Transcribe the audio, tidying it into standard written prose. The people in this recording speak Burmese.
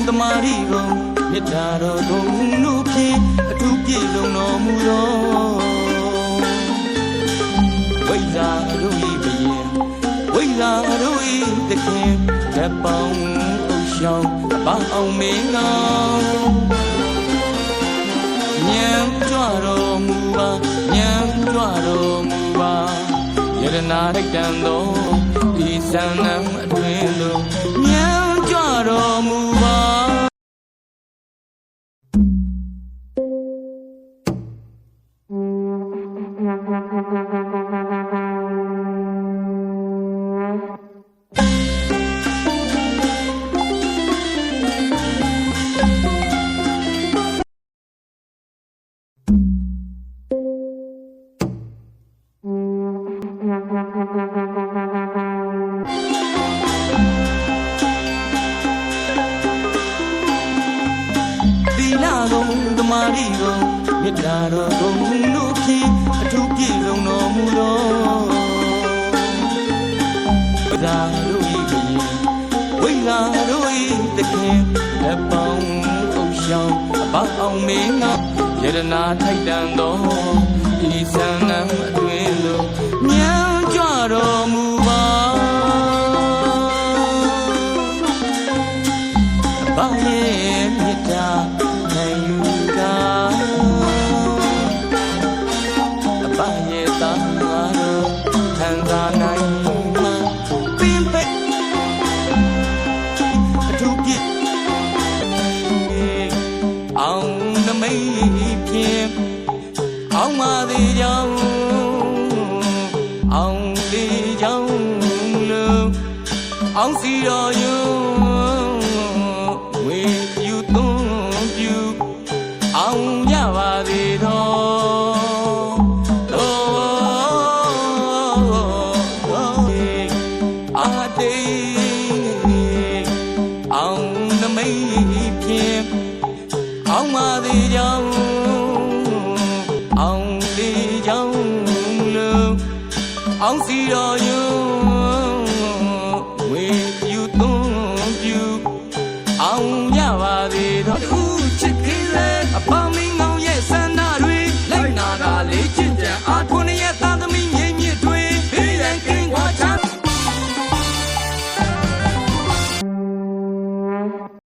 တမာရီကုန်မြတ်တာတော်ဂုဏ်တို့ဖြင့်အထူးပြည့်စုံတော်မူသောဝိဇာတို့၏ဘယင်ဝိဇာတို့၏သခင်လက်ပေါင်းအုပ်ရှောင်းအပအောင်မင်းတော်ဉာဏ်ကြွတော်မူပါဉာဏ်ကြွတော်မူပါယရနာထိုက်တန်သောဤသံဃာအတွင်သို့ဉာဏ်ကြွတော်မူပါတမာရီကုန်မြတ်တာတော်ဂုဏ်တို့ဖြင့်အထူးပြည့်စုံတော်မူသောဝိဇာတို့၏ဘယင်ဝိဇာတို့၏သခင်လက်ပေါင်းအုပ်ရှောင်းအပအောင်မင်းတော်ယရနာထိုက်တန်သောဤသံဃာအတွင်သို့ဉာဏ်ကြွတော်မူပါအပရဲ့မြတ်တာနိုင်လူအပရဲ့သာတော်ခံစားနိုင်မှာပင်ပဲအထူးပြည့်အောင်နမိတ်ဖြင့်အောင်ပါသေးကြောင်းအောင်လေးကြောင်းလို့အောင်စီတော်ယုံဝေယူသွန်းပြူအောင်ရပါသေးတော်အာတေအောင်နမိတ်ဖြင့်အောင်ပါသေးကြောင်းအောင်လေးကြောင်းလို့အောင်စီတော်ယုံဝေ